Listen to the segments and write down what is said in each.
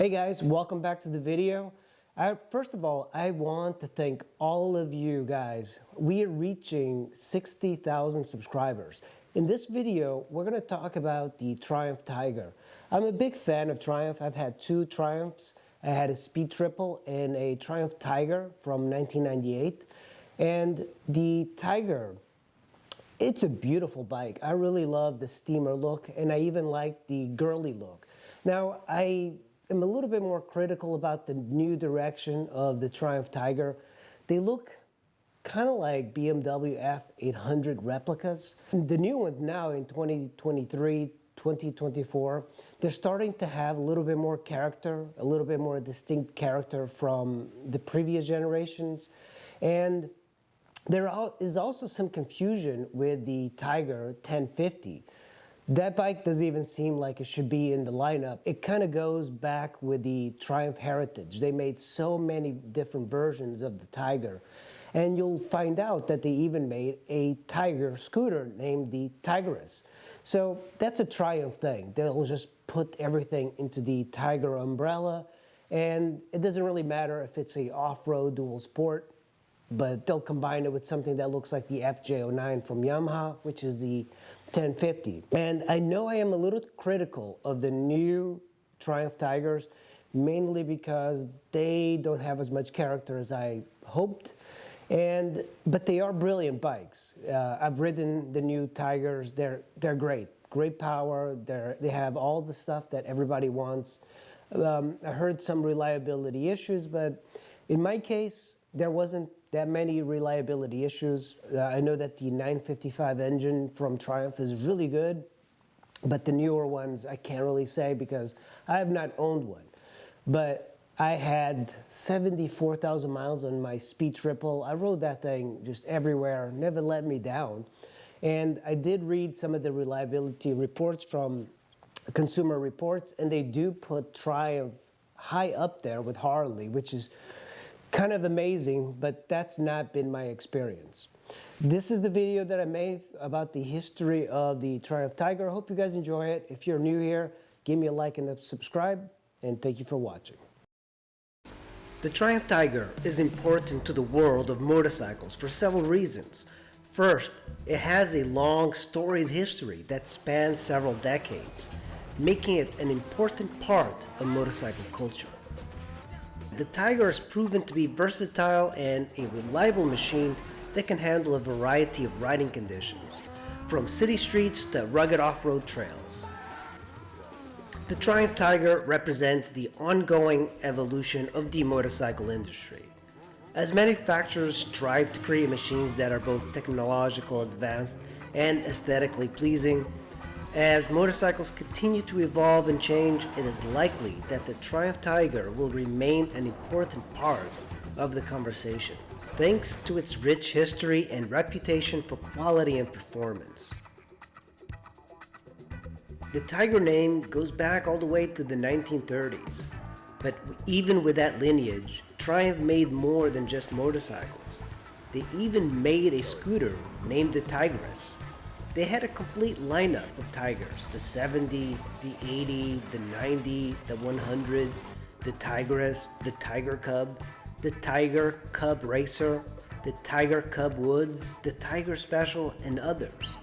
Hey guys, welcome back to the video. First of all, I want to thank all of you guys. We are reaching 60,000 subscribers. In this video, we're going to talk about the Triumph Tiger. I'm a big fan of Triumph. I've had two Triumphs. I had a Speed Triple and a Triumph Tiger from 1998. And the Tiger, it's a beautiful bike. I really love the steamer look, and I even like the girly look. Now, I'm a little bit more critical about the new direction of the Triumph Tiger. They look kind of like BMW F800 replicas. The new ones now in 2023, 2024, they're starting to have a little bit more character, a little bit more distinct character from the previous generations. And there is also some confusion with the Tiger 1050. That bike doesn't even seem like it should be in the lineup. It kind of goes back with the Triumph heritage. They made so many different versions of the Tiger. And you'll find out that they even made a Tiger scooter named the Tigress. So that's a Triumph thing. They'll just put everything into the Tiger umbrella. And it doesn't really matter if it's a off-road dual sport, but they'll combine it with something that looks like the FJ09 from Yamaha, which is the 1050. And I know I am a little critical of the new Triumph Tigers, mainly because they don't have as much character as I hoped. But they are brilliant bikes. I've ridden the new Tigers. They're great. Great power. They have all the stuff that everybody wants. I heard some reliability issues, but in my case, there wasn't that many reliability issues. I know that the 955 engine from Triumph is really good, but the newer ones I can't really say because I have not owned one. But I had 74,000 miles on my Speed Triple. I rode that thing just everywhere, never let me down. And I did read some of the reliability reports from Consumer Reports, and they do put Triumph high up there with Harley, which is kind of amazing, but that's not been my experience. This is the video that I made about the history of the Triumph Tiger. I hope you guys enjoy it. If you're new here, give me a like and a subscribe, and thank you for watching. The Triumph Tiger is important to the world of motorcycles for several reasons. First, it has a long storied history that spans several decades, making it an important part of motorcycle culture. The Tiger has proven to be versatile and a reliable machine that can handle a variety of riding conditions, from city streets to rugged off-road trails. The Triumph Tiger represents the ongoing evolution of the motorcycle industry. As manufacturers strive to create machines that are both technologically advanced and aesthetically pleasing, as motorcycles continue to evolve and change, it is likely that the Triumph Tiger will remain an important part of the conversation, thanks to its rich history and reputation for quality and performance. The Tiger name goes back all the way to the 1930s, but even with that lineage, Triumph made more than just motorcycles. They even made a scooter named the Tigress. They had a complete lineup of Tigers, the 70, the 80, the 90, the 100, the Tigress, the Tiger Cub, the Tiger Cub Racer, the Tiger Cub Woods, the Tiger Special, and others.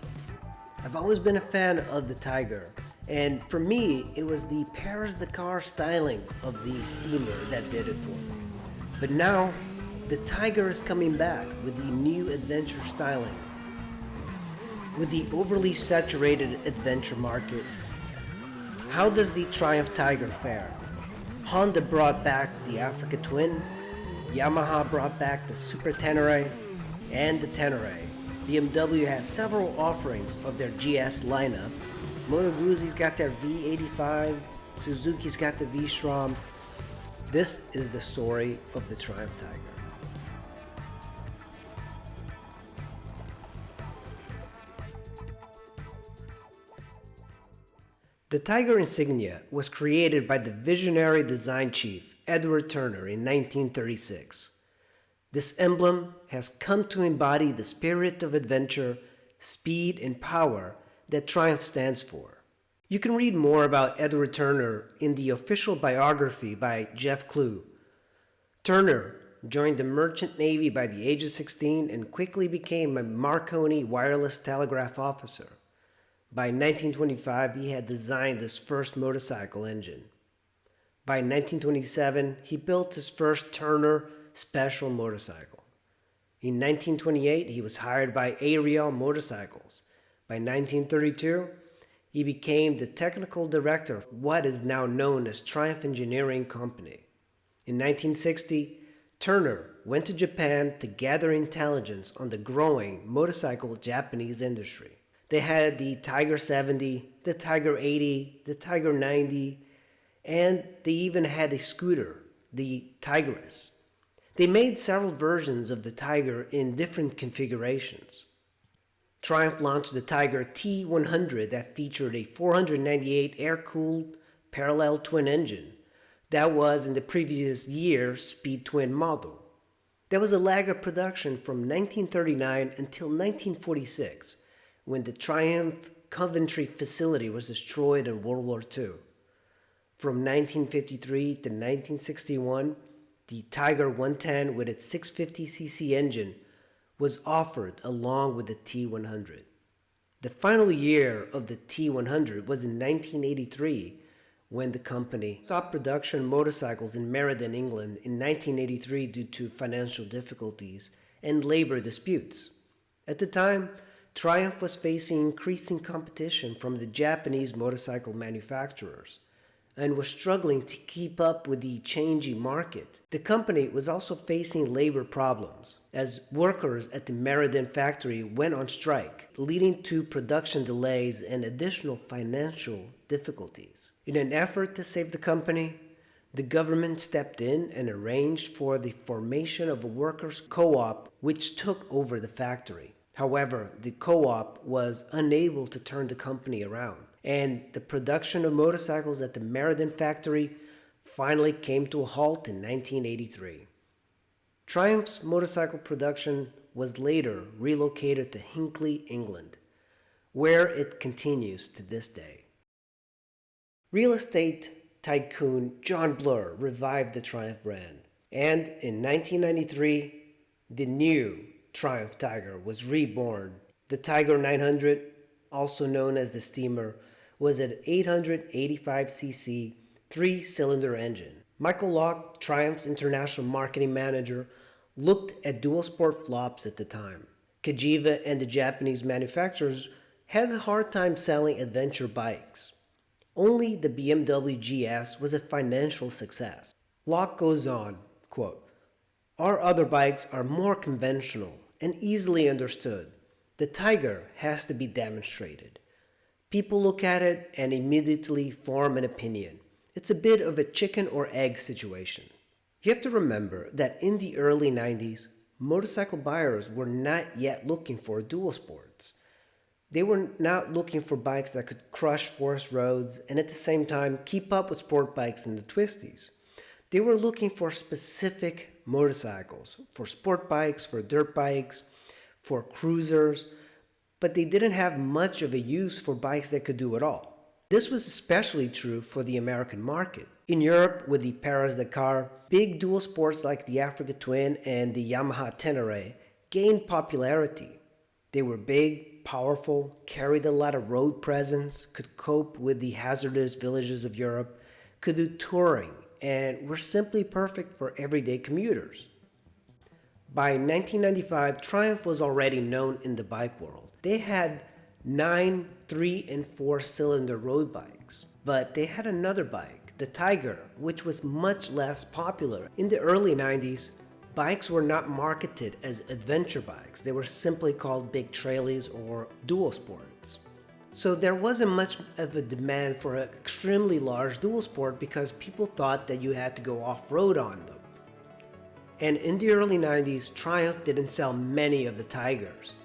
I've always been a fan of the Tiger, and for me, it was the Paris-Dakar styling of the steamer that did it for me. But now, the Tiger is coming back with the new adventure styling. With the overly saturated adventure market, how does the Triumph Tiger fare? Honda brought back the Africa Twin, Yamaha brought back the Super Tenere and the Tenere. BMW has several offerings of their GS lineup. Moto Guzzi's got their V85, Suzuki's got the V-Strom. This is the story of the Triumph Tiger. The Tiger insignia was created by the visionary design chief Edward Turner in 1936. This emblem has come to embody the spirit of adventure, speed, and power that Triumph stands for. You can read more about Edward Turner in the official biography by Jeff Clue. Turner joined the Merchant Navy by the age of 16 and quickly became a Marconi wireless telegraph officer. By 1925, he had designed his first motorcycle engine. By 1927, he built his first Turner special motorcycle. In 1928, he was hired by Ariel Motorcycles. By 1932, he became the technical director of what is now known as Triumph Engineering Company. In 1960, Turner went to Japan to gather intelligence on the growing motorcycle Japanese industry. They had the Tiger 70, the Tiger 80, the Tiger 90, and they even had a scooter, the Tigress. They made several versions of the Tiger in different configurations. Triumph launched the Tiger T100 that featured a 498 air-cooled parallel twin engine. That was in the previous year's speed twin model. There was a lag of production from 1939 until 1946, when the Triumph Coventry facility was destroyed in World War II. From 1953 to 1961, the Tiger 110 with its 650cc engine was offered along with the T100. The final year of the T100 was in 1983, when the company stopped production motorcycles in Meriden, England in 1983 due to financial difficulties and labor disputes. At the time, Triumph was facing increasing competition from the Japanese motorcycle manufacturers and was struggling to keep up with the changing market. The company was also facing labor problems, as workers at the Meriden factory went on strike, leading to production delays and additional financial difficulties. In an effort to save the company, the government stepped in and arranged for the formation of a workers' co-op which took over the factory. However, the co-op was unable to turn the company around, and the production of motorcycles at the Meriden factory finally came to a halt in 1983. Triumph's motorcycle production was later relocated to Hinckley, England, where it continues to this day. Real estate tycoon John Bloor revived the Triumph brand, and in 1993, the new Triumph Tiger was reborn. The Tiger 900, also known as the Steamer, was an 885cc three-cylinder engine. Michael Locke, Triumph's international marketing manager, looked at dual sport flops at the time. Cagiva and the Japanese manufacturers had a hard time selling adventure bikes. Only the BMW GS was a financial success. Locke goes on, quote, "Our other bikes are more conventional and easily understood. The Tiger has to be demonstrated. People look at it and immediately form an opinion. It's a bit of a chicken or egg situation." You have to remember that in the early 90s, motorcycle buyers were not yet looking for dual sports. They were not looking for bikes that could crush forest roads and at the same time keep up with sport bikes and the twisties. They were looking for specific motorcycles, for sport bikes, for dirt bikes, for cruisers, but they didn't have much of a use for bikes that could do it all. This was especially true for the American market. In Europe, with the Paris-Dakar, big dual sports like the Africa Twin and the Yamaha Tenere gained popularity. They were big, powerful, carried a lot of road presence, could cope with the hazardous villages of Europe, could do touring, and were simply perfect for everyday commuters. By 1995, Triumph was already known in the bike world. They had 9 3- and 4-cylinder road bikes, but they had another bike, the Tiger, which was much less popular. In the early 90s, bikes were not marketed as adventure bikes. They were simply called big trailies or dual sports. So there wasn't much of a demand for an extremely large dual sport because people thought that you had to go off-road on them. And in the early 90s, Triumph didn't sell many of the Tigers.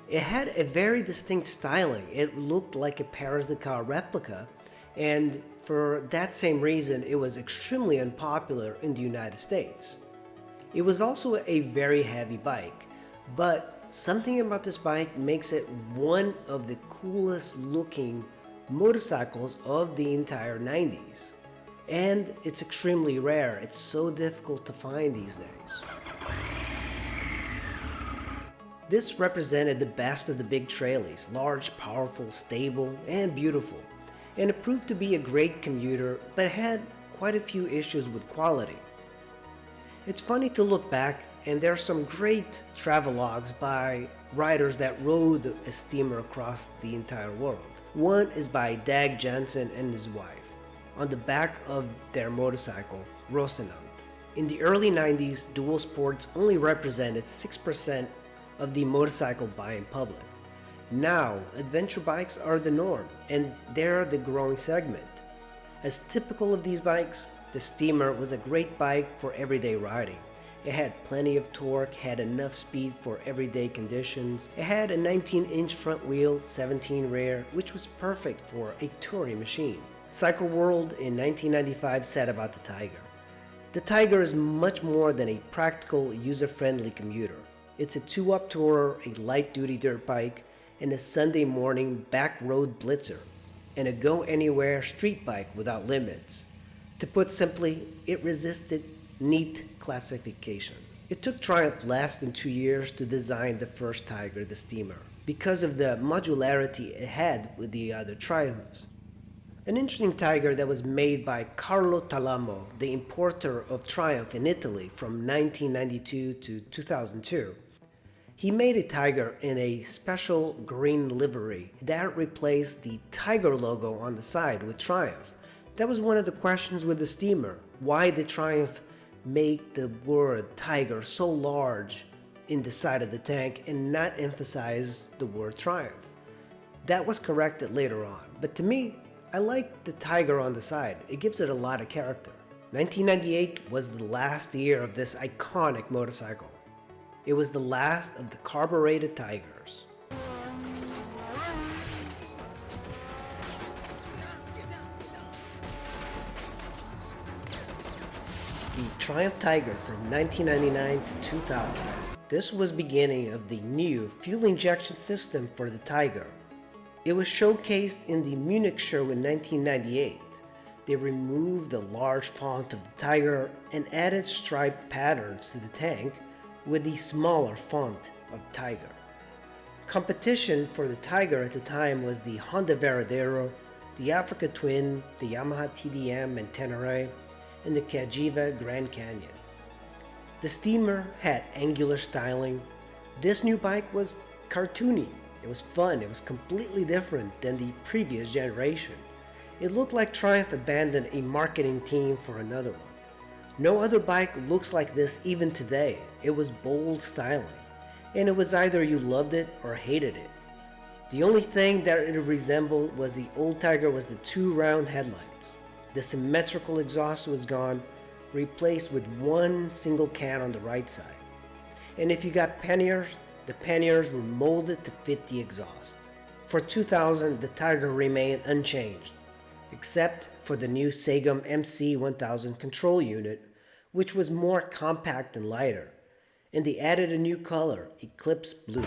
It had a very distinct styling. It looked like a Paris-Dakar replica, and for that same reason, it was extremely unpopular in the United States. It was also a very heavy bike, but something about this bike makes it one of the coolest looking motorcycles of the entire 90s. And it's extremely rare. It's so difficult to find these days. This represented the best of the big traileys, large, powerful, stable, and beautiful. And it proved to be a great commuter, but had quite a few issues with quality. It's funny to look back, and there are some great travelogues by riders that rode a steamer across the entire world. One is by Dag Jensen and his wife, on the back of their motorcycle, Rosenant. In the early 90s, dual sports only represented 6% of the motorcycle buying public. Now, adventure bikes are the norm, and they're the growing segment. As typical of these bikes, the Steamer was a great bike for everyday riding. It had plenty of torque, had enough speed for everyday conditions. It had a 19-inch front wheel, 17 rear, which was perfect for a touring machine. Cycle World in 1995 said about the Tiger. The Tiger is much more than a practical, user-friendly commuter. It's a two-up tourer, a light-duty dirt bike, and a Sunday morning back road blitzer, and a go-anywhere street bike without limits. To put simply, it resisted neat classification. It took Triumph less than 2 years to design the first Tiger, the Steamer, because of the modularity it had with the other Triumphs. An interesting Tiger that was made by Carlo Talamo, the importer of Triumph in Italy from 1992 to 2002. He made a Tiger in a special green livery that replaced the Tiger logo on the side with Triumph. That was one of the questions with the Steamer. Why did Triumph make the word Tiger so large in the side of the tank and not emphasize the word Triumph? That was corrected later on, but to me, I like the Tiger on the side. It gives it a lot of character. 1998 was the last year of this iconic motorcycle. It was the last of the carbureted Tigers. The Triumph Tiger from 1999 to 2000. This was beginning of the new fuel injection system for the Tiger. It was showcased in the Munich show in 1998. They removed the large font of the Tiger and added striped patterns to the tank with the smaller font of Tiger. Competition for the Tiger at the time was the Honda Varadero, the Africa Twin, the Yamaha TDM and Tenere, and the Cagiva Grand Canyon. The Steamer had angular styling. This new bike was cartoony. It was fun. It was completely different than the previous generation. It looked like Triumph abandoned a marketing team for another one. No other bike looks like this even today. It was bold styling, and it was either you loved it or hated it. The only thing that it resembled was the old Tiger was the two round headlights. The symmetrical exhaust was gone, replaced with one single can on the right side. And if you got panniers, the panniers were molded to fit the exhaust. For 2000, the Tiger remained unchanged, except for the new Saga MC1000 control unit, which was more compact and lighter, and they added a new color, Eclipse Blue.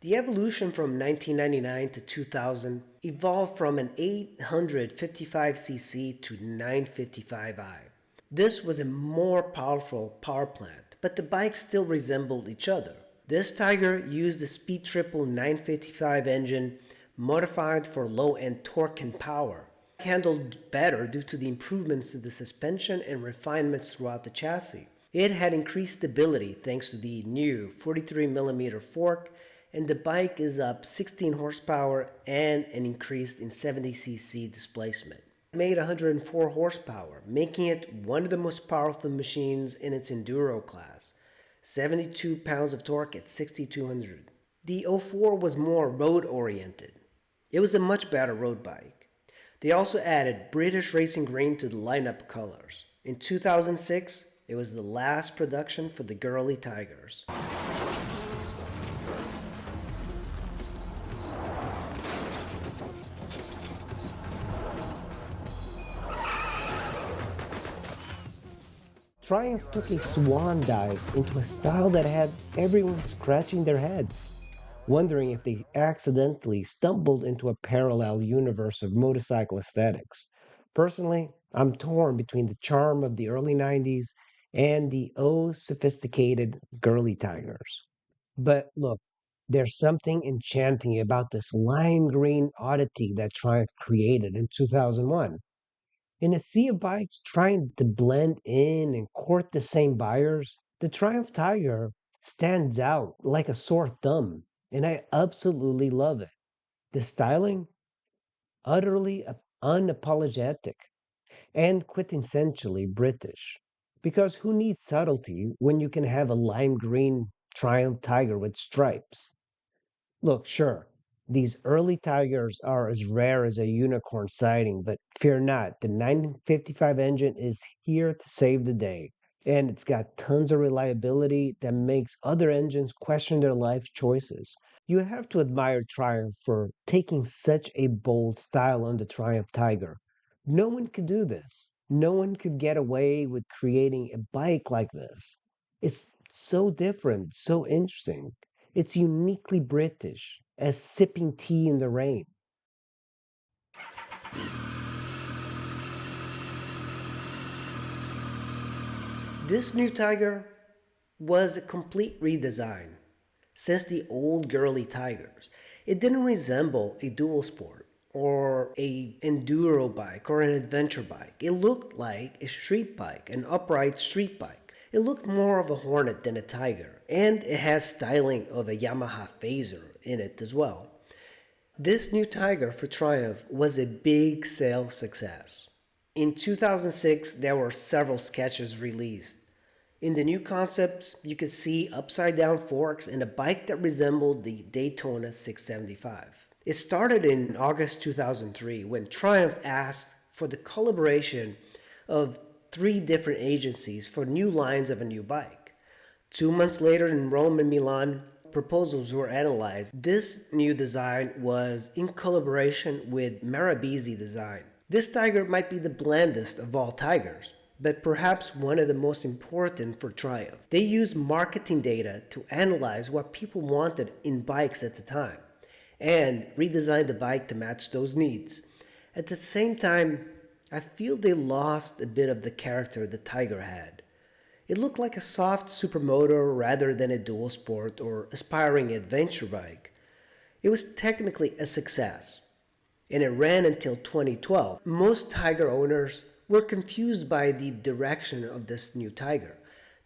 The evolution from 1999 to 2000 evolved from an 855cc to 955i. This was a more powerful power plant, but the bikes still resembled each other. This Tiger used the Speed Triple 955 engine modified for low-end torque and power. It handled better due to the improvements to the suspension and refinements throughout the chassis. It had increased stability thanks to the new 43mm fork, and the bike is up 16 horsepower and an increase in 70cc displacement. It made 104 horsepower, making it one of the most powerful machines in its enduro class. 72 pounds of torque at 6,200. The 04 was more road-oriented. It was a much better road bike. They also added British Racing Green to the lineup colors. In 2006, it was the last production for the Girly Tigers. Triumph took a swan dive into a style that had everyone scratching their heads, wondering if they accidentally stumbled into a parallel universe of motorcycle aesthetics. Personally, I'm torn between the charm of the early 90s and the sophisticated girly tigers. But look, there's something enchanting about this lime green oddity that Triumph created in 2001. In a sea of bikes trying to blend in and court the same buyers, the Triumph Tiger stands out like a sore thumb, and I absolutely love it. The styling, utterly unapologetic and quintessentially British. Because who needs subtlety when you can have a lime green Triumph Tiger with stripes? Look, sure, these early tigers are as rare as a unicorn sighting, but fear not, the 955 engine is here to save the day. And it's got tons of reliability that makes other engines question their life choices. You have to admire Triumph for taking such a bold style on the Triumph Tiger. No one could do this. No one could get away with creating a bike like this. It's so different, so interesting. It's uniquely British, as sipping tea in the rain. This new Tiger was a complete redesign. Since the old girly Tigers, it didn't resemble a dual sport or a enduro bike or an adventure bike. It looked like a street bike, an upright street bike. It looked more of a Hornet than a Tiger, and it has styling of a Yamaha Phaser in it as well. This new Tiger for Triumph was a big sales success. In 2006, there were several sketches released. In the new concepts, you could see upside down forks and a bike that resembled the Daytona 675. It started in August 2003 when Triumph asked for the collaboration of three different agencies for new lines of a new bike. 2 months later in Rome and Milan, proposals were analyzed. This new design was in collaboration with Marabisi Design. This tiger might be the blandest of all tigers, but perhaps one of the most important for Triumph. They used marketing data to analyze what people wanted in bikes at the time and redesigned the bike to match those needs. At the same time, I feel they lost a bit of the character the Tiger had. It looked like a soft supermoto rather than a dual sport or aspiring adventure bike. It was technically a success, and it ran until 2012. Most Tiger owners were confused by the direction of this new Tiger.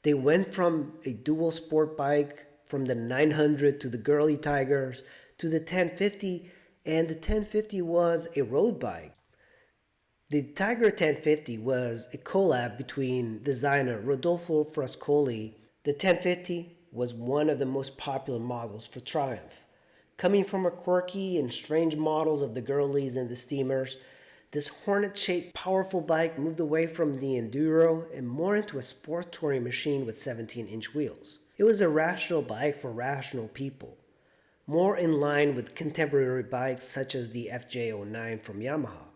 They went from a dual sport bike, from the 900 to the girly Tigers, to the 1050, and the 1050 was a road bike. The Tiger 1050 was a collab between designer Rodolfo Frascoli. The 1050 was one of the most popular models for Triumph. Coming from a quirky and strange models of the girlies and the steamers, this hornet-shaped powerful bike moved away from the enduro and more into a sport touring machine with 17-inch wheels. It was a rational bike for rational people, more in line with contemporary bikes such as the FJ09 from Yamaha.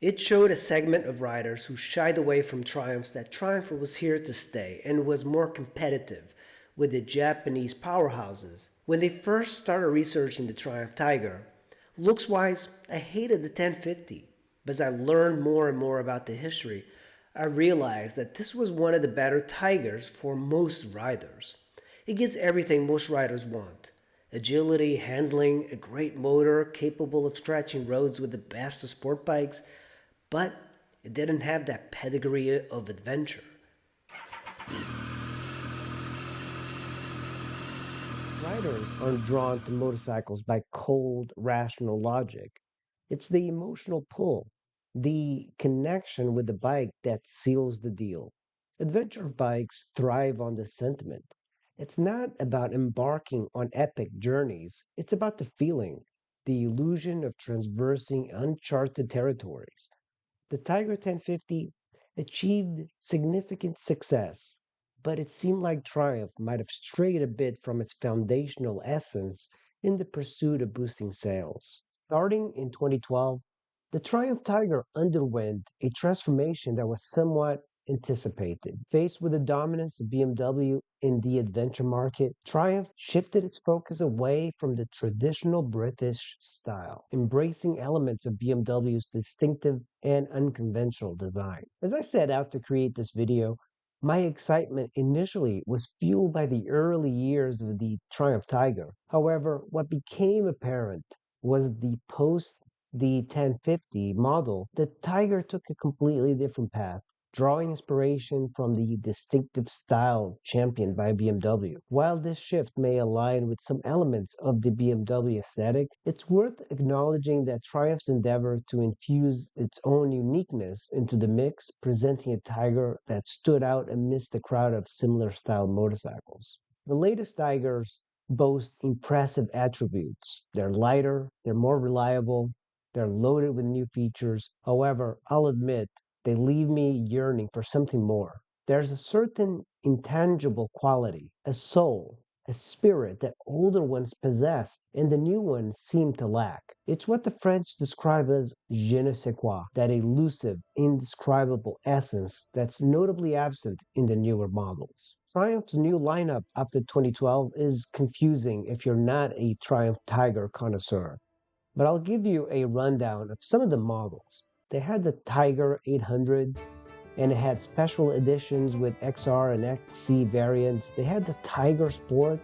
It showed a segment of riders who shied away from Triumphs that Triumph was here to stay and was more competitive with the Japanese powerhouses. When they first started researching the Triumph Tiger, looks wise, I hated the 1050. But as I learned more and more about the history, I realized that this was one of the better Tigers for most riders. It gets everything most riders want: agility, handling, a great motor capable of stretching roads with the best of sport bikes, but it didn't have that pedigree of adventure. Riders aren't drawn to motorcycles by cold, rational logic. It's the emotional pull, the connection with the bike that seals the deal. Adventure bikes thrive on this sentiment. It's not about embarking on epic journeys, it's about the feeling, the illusion of traversing uncharted territories. The Tiger 1050 achieved significant success, but it seemed like Triumph might have strayed a bit from its foundational essence in the pursuit of boosting sales. Starting in 2012, the Triumph Tiger underwent a transformation that was somewhat anticipated. Faced with the dominance of BMW in the adventure market, Triumph shifted its focus away from the traditional British style, embracing elements of BMW's distinctive and unconventional design. As I set out to create this video, my excitement initially was fueled by the early years of the Triumph Tiger. However, what became apparent was the 1050 model, the Tiger took a completely different path, drawing inspiration from the distinctive style championed by BMW. While this shift may align with some elements of the BMW aesthetic, it's worth acknowledging that Triumph's endeavor to infuse its own uniqueness into the mix, presenting a Tiger that stood out amidst a crowd of similar style motorcycles. The latest Tigers boast impressive attributes. They're lighter, they're more reliable, they're loaded with new features. However, I'll admit, they leave me yearning for something more. There's a certain intangible quality, a soul, a spirit that older ones possessed and the new ones seem to lack. It's what the French describe as je ne sais quoi, that elusive, indescribable essence that's notably absent in the newer models. Triumph's new lineup after 2012 is confusing if you're not a Triumph Tiger connoisseur. But I'll give you a rundown of some of the models. They had the Tiger 800, and it had special editions with XR and XC variants. They had the Tiger Sport.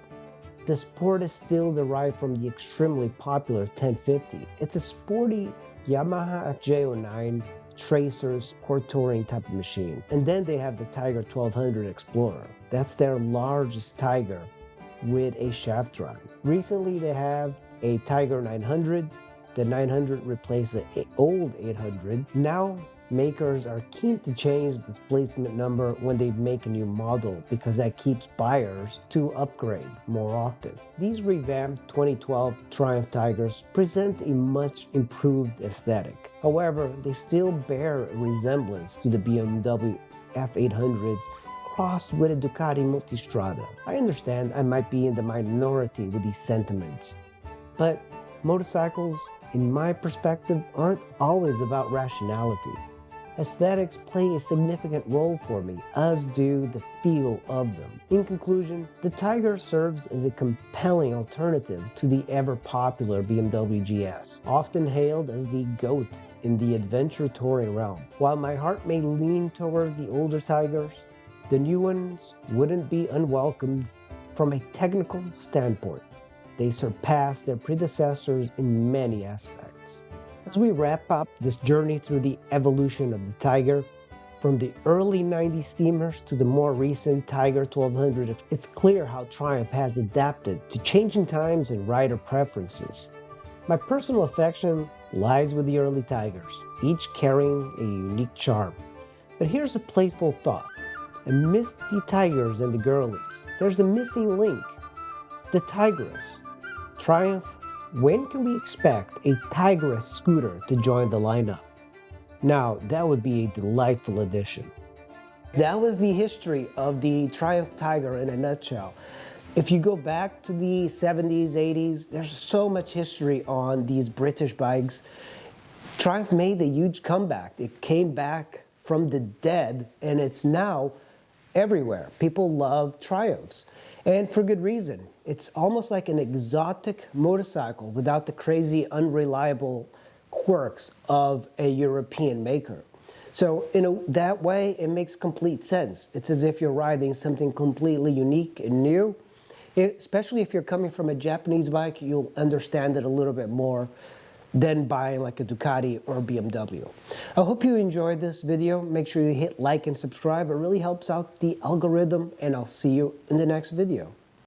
The Sport is still derived from the extremely popular 1050. It's a sporty Yamaha FJ09 tracer sport touring type of machine. And then they have the Tiger 1200 Explorer. That's their largest Tiger with a shaft drive. Recently they have a Tiger 900. The 900 replaced the old 800. Now makers are keen to change the displacement number when they make a new model because that keeps buyers to upgrade more often. These revamped 2012 Triumph Tigers present a much improved aesthetic. However, they still bear a resemblance to the BMW F800s crossed with a Ducati Multistrada. I understand I might be in the minority with these sentiments, but motorcycles, in my perspective, aren't always about rationality. Aesthetics play a significant role for me, as do the feel of them. In conclusion, the Tiger serves as a compelling alternative to the ever-popular BMW GS, often hailed as the GOAT in the adventure touring realm. While my heart may lean towards the older Tigers, the new ones wouldn't be unwelcomed from a technical standpoint. They surpass their predecessors in many aspects. As we wrap up this journey through the evolution of the Tiger, from the early 90s steamers to the more recent Tiger 1200, it's clear how Triumph has adapted to changing times and rider preferences. My personal affection lies with the early Tigers, each carrying a unique charm. But here's a playful thought. Amidst the Tigers and the Girlies, there's a missing link, the Tigress. Triumph, when can we expect a Tigress scooter to join the lineup? Now, that would be a delightful addition. That was the history of the Triumph Tiger in a nutshell. If you go back to the 70s, 80s, there's so much history on these British bikes. Triumph made a huge comeback. It came back from the dead, and it's now everywhere. People love Triumphs, and for good reason. It's almost like an exotic motorcycle without the crazy, unreliable quirks of a European maker. So in that way, it makes complete sense. It's as if you're riding something completely unique and new. Especially if you're coming from a Japanese bike, you'll understand it a little bit more than buying like a Ducati or a BMW. I hope you enjoyed this video. Make sure you hit like and subscribe. It really helps out the algorithm, and I'll see you in the next video.